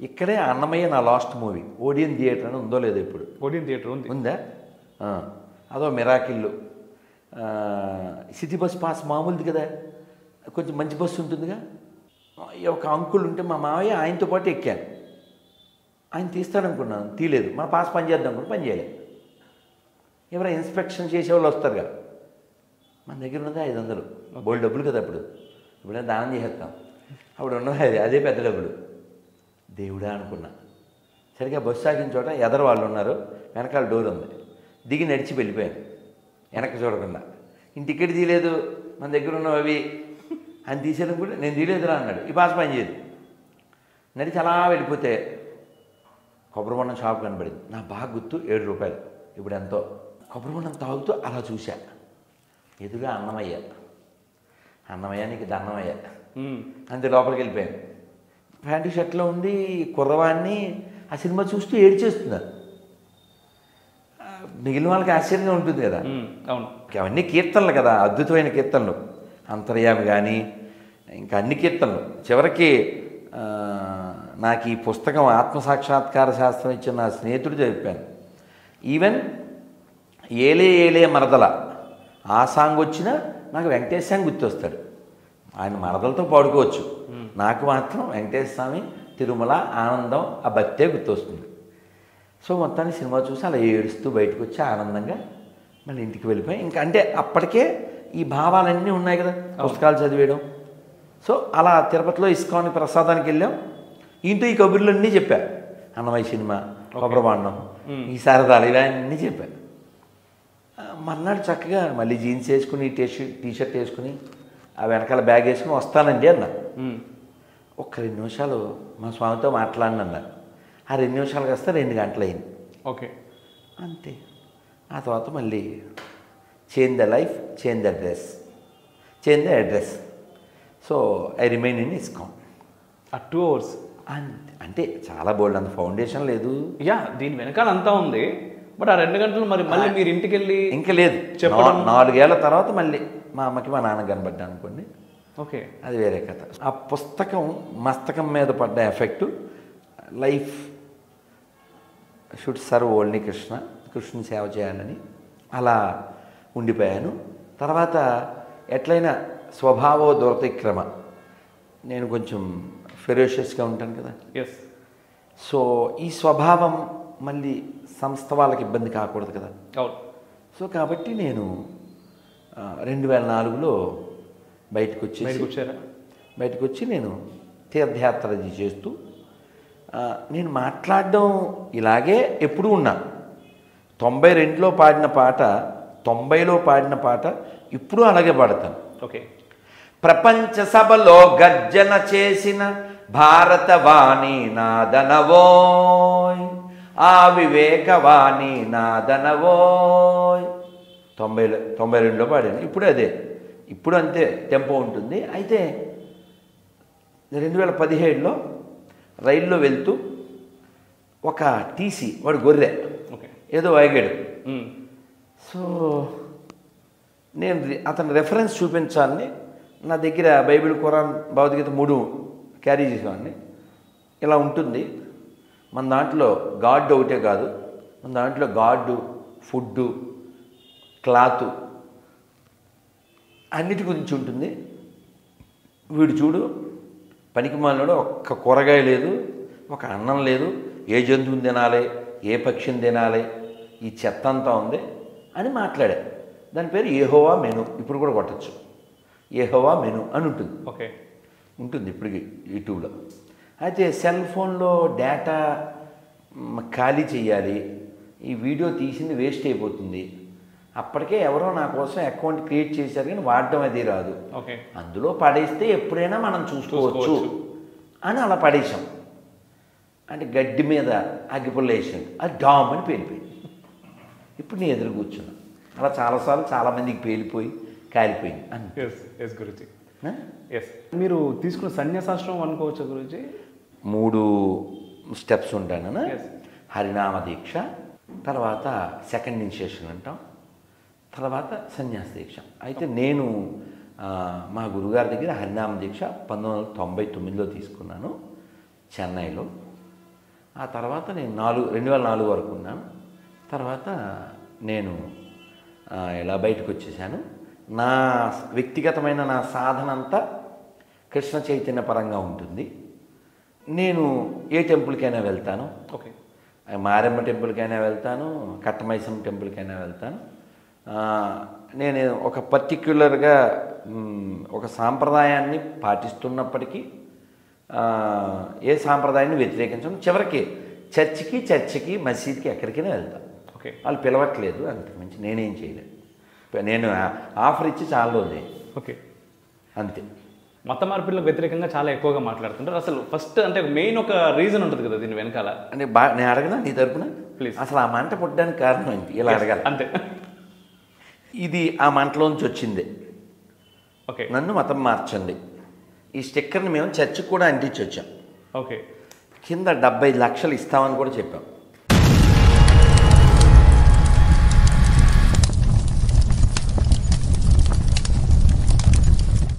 ఇక్కడే అన్నమయ్య నా last movie. Odean theatre అని ఉందో లేదో ఇప్పుడు? ఓడియన్ థియేటర్ ఉంది. ఉందా? అదో మిరాకిల్లు. సిటీ బస్ పాస్ మామూలుది కదా, కొంచెం మంచి బస్సు ఉంటుందిగా. ఒక అంకుల్ ఉంటే మా మావయ్య ఆయనతో పాటు ఎక్కాను. ఆయన తీస్తాడనుకున్నాను, తీయలేదు. మన పాస్ పని చేద్దాం అనుకుని పని చేయలేదు. ఎవరైనా ఇన్స్పెక్షన్ చేసేవాళ్ళు వస్తారుగా, మన దగ్గర ఉన్నది 500, బోల్డ్ డబ్బులు కదా అప్పుడు. ఇప్పుడైనా దానం చేసేస్తాం, అప్పుడు ఉన్నది అదే పెద్ద డబ్బులు. దేవుడా అనుకున్నా. సరిగ్గా బస్సు ఆగిన చోట ఎదరు వాళ్ళు ఉన్నారు, వెనకాల డోర్ ఉంది. దిగి నడిచి వెళ్ళిపోయాను వెనక్కి చూడకుండా. ఇంక టికెట్ తీయలేదు, మన దగ్గర ఉన్నవి అవి అని తీసేయడం కూడా. నేను తీయలేదురా అన్నాడు. ఈ పాస్ పని చేయదు. నడిచి అలా వెళ్ళిపోతే కొబ్బరి బొండం షాప్ కనబడింది. నా బాగా గుర్తు, 7 రూపాయలు. ఇప్పుడు ఎంతో. కొబ్బరి బొండం తాగుతూ అలా చూశా. ఎదురుగా అన్నమయ్య. అన్నమయ్య నీకు దన్నమయ్య అంతే. లోపలికి వెళ్ళిపోయాను. ప్యాంటు షర్ట్లో ఉండి కుర్రవాడిని ఆ సినిమా చూస్తూ ఏడ్చేస్తున్నారు. మిగిలిన వాళ్ళకి ఆశ్చర్యంగా ఉంటుంది కదా. అవును, అవన్నీ కీర్తనలు కదా, అద్భుతమైన కీర్తనలు. అంతర్యామి కానీ ఇంకా అన్ని కీర్తనలు. చివరికి నాకు ఈ పుస్తకం ఆత్మసాక్షాత్కార శాస్త్రం ఇచ్చిన నా స్నేహితుడు చెప్పాను. ఈవెన్ ఏలే ఏలే మరదల ఆ సాంగ్ వచ్చినా నాకు వెంకటేశ్వర స్వామి గుర్తొస్తాడు. ఆయన మరదలతో పాడుకోవచ్చు, నాకు మాత్రం వెంకటేశ్వర స్వామి, తిరుమల, ఆనందం, ఆ భక్తే గుర్తొస్తుంది. సో మొత్తాన్ని సినిమా చూసి అలా ఏడుస్తూ బయటకు వచ్చి ఆనందంగా మళ్ళీ ఇంటికి వెళ్ళిపోయి, ఇంకా అంటే అప్పటికే ఈ భావాలన్నీ ఉన్నాయి కదా పుస్తకాలు చదివేయడం. సో అలా తిరుపతిలో ఇస్కాన్ ప్రసాదానికి వెళ్ళాం. ఈయనతో ఈ కబుర్లన్నీ చెప్పా. అన్నమయ్య సినిమా, కొబ్బరి బొండం, ఈ సరదాలు ఇవన్నీ చెప్పా. మర్నాడు చక్కగా మళ్ళీ జీన్స్ వేసుకుని టీషర్ట్ వేసుకుని ఆ వెనకాల బ్యాగ్ వేసుకుని వస్తానండి అన్నా. ఒక్క 2 నిమిషాలు మా స్వామితో మాట్లాడిన అన్నారు. ఆ 2 నిమిషాలు కాస్త 2 గంటలు అయింది. ఓకే, అంతే. ఆ తర్వాత మళ్ళీ change the life, change the dress, change the address. So I remain in ISKCON. ఆ 2 hours అంటే చాలా బోల్డ్, అంత ఫౌండేషన్ లేదు. యా, దీని వెనకాల అంతా ఉంది. బట్ ఆ 2 గంటలు మరి మళ్ళీ మీరు ఇంటికి వెళ్ళి ఇంకా లేదు చెప్పడం. 4 ఏళ్ల తర్వాత మళ్ళీ మా అమ్మకి మా నాన్న కనబడ్డా అనుకోండి. ఓకే, అది వేరే కథ. ఆ పుస్తకం మస్తకం మీద పడ్డ effect, life should serve only Krishna, కృష్ణుని సేవ చేయాలని అలా ఉండిపోయాను. తర్వాత ఎట్లయినా స్వభావో దురతిక్రమ, నేను కొంచెం ఫెరోషియస్గా ఉంటాను కదా. ఎస్. సో ఈ స్వభావం మళ్ళీ సంస్థ వాళ్ళకి ఇబ్బంది కాకూడదు కదా. అవును. సో కాబట్టి నేను 2004లో బయటకు వచ్చి నేను తీర్థయాత్ర చేస్తూ నేను మాట్లాడడం ఇలాగే ఎప్పుడూ ఉన్నా. 92లో పాడిన పాట, 90లో పాడిన పాట ఇప్పుడు అలాగే పాడతాను. ఓకే. ప్రపంచ సభలో గర్జన చేసిన భారతవాణి నాదనవోయ్, ఆ వివేకవాణి నాదనవోయ్. 92లో పాడాను. ఇప్పుడు అదే, ఇప్పుడు అంతే టెంపో ఉంటుంది. అయితే 2017లో రైల్లో వెళ్తూ ఒక టీసీ వాడు గొర్రె ఏదో వాగాడు. సో నేను అతని రెఫరెన్స్ చూపించాలని నా దగ్గర బైబిల్, ఖురాన్, భగవద్గీత 3 క్యారీ చేసేవాడిని. ఇలా ఉంటుంది మన దాంట్లో. గాడ్ ఒకటే కాదు, మన దాంట్లో గాడ్, ఫుడ్డు, క్లాత్ అన్నిటి గురించి ఉంటుంది. వీడు చూడు పనికిమాలినోడు, ఒక్క కూరగాయ లేదు, ఒక అన్నం లేదు, ఏ జంతువుని తినాలి, ఏ పక్షిని తినాలి, ఈ చెత్త అంతా ఉంది అని మాట్లాడా. దాని పేరు యెహోవా మెను. ఇప్పుడు కూడా కొట్టచ్చు, యెహోవా మెను అని ఉంటుంది. ఓకే, ఉంటుంది ఇప్పటికి యూట్యూబ్లో. అయితే సెల్ ఫోన్లో డేటా ఖాళీ చేయాలి, ఈ వీడియో తీసింది వేస్ట్ అయిపోతుంది. అప్పటికే ఎవరో నా కోసం అకౌంట్ క్రియేట్ చేశారు కానీ వాడడం అది రాదు. ఓకే, అందులో పడేస్తే ఎప్పుడైనా మనం చూసుకోవచ్చు అని అలా పడేసాం. అంటే గడ్డి మీద అగ్గిపుల్ల వేసాడు, అది డామ్ అని పేలిపోయింది. ఇప్పుడు నేను ఎదురు కూర్చున్నా. అలా చాలాసార్లు చాలామందికి పేలిపోయి కాలిపోయింది అని. ఎస్ గురుజీ. ఎస్, మీరు తీసుకున్న సన్యాసాశ్రమం అనుకోవచ్చు గురుజీ? 3 స్టెప్స్ ఉంటాను. హరినామ దీక్ష, తర్వాత సెకండ్ ఇనిషియేషన్ అంటాం, తర్వాత సన్యాస దీక్ష. అయితే నేను మా గురుగారి దగ్గర హరినామ దీక్ష 1999లో తీసుకున్నాను చెన్నైలో. ఆ తర్వాత నేను 2004 వరకు ఉన్నాను. తర్వాత నేను ఇలా బయటకు వచ్చేసాను. నా వ్యక్తిగతమైన నా సాధన అంతా కృష్ణ చైతన్య పరంగా ఉంటుంది. నేను ఏ టెంపుల్కైనా వెళ్తాను. ఓకే. మారెమ్మ టెంపుల్కైనా వెళ్తాను, కట్టమైసమ్మ టెంపుల్కైనా వెళ్తాను. నేను ఒక పర్టిక్యులర్గా ఒక సాంప్రదాయాన్ని పాటిస్తున్నప్పటికీ ఏ సాంప్రదాయాన్ని వ్యతిరేకించను. చివరికి చర్చికి మసీద్కి ఎక్కడికైనా వెళ్తాను. ఓకే. వాళ్ళు పిలవట్లేదు, అంతకుమించి నేనేం చేయలేదు. నేను ఆఫర్ ఇచ్చి చాలా రోజులే. ఓకే. అంతే. మత మార్పిడులకు వ్యతిరేకంగా చాలా ఎక్కువగా మాట్లాడుతుంటారు. అసలు ఫస్ట్ అంటే మెయిన్ ఒక రీజన్ ఉంటుంది కదా దీని వెనకాల. అంటే నేను అడగనా నీ తరపున? ప్లీజ్. అసలు ఆ మంట పుట్టడానికి కారణం ఏంటి? ఇలా అడగాలి. అంతే. ఇది ఆ మంటలోంచి వచ్చింది. ఓకే. నన్ను మతం మార్చండి. ఈ స్టిక్కర్ని మేము చర్చికి కూడా అంటించి వచ్చాం. ఓకే. కింద 75 లక్షలు ఇస్తామని కూడా చెప్పాం.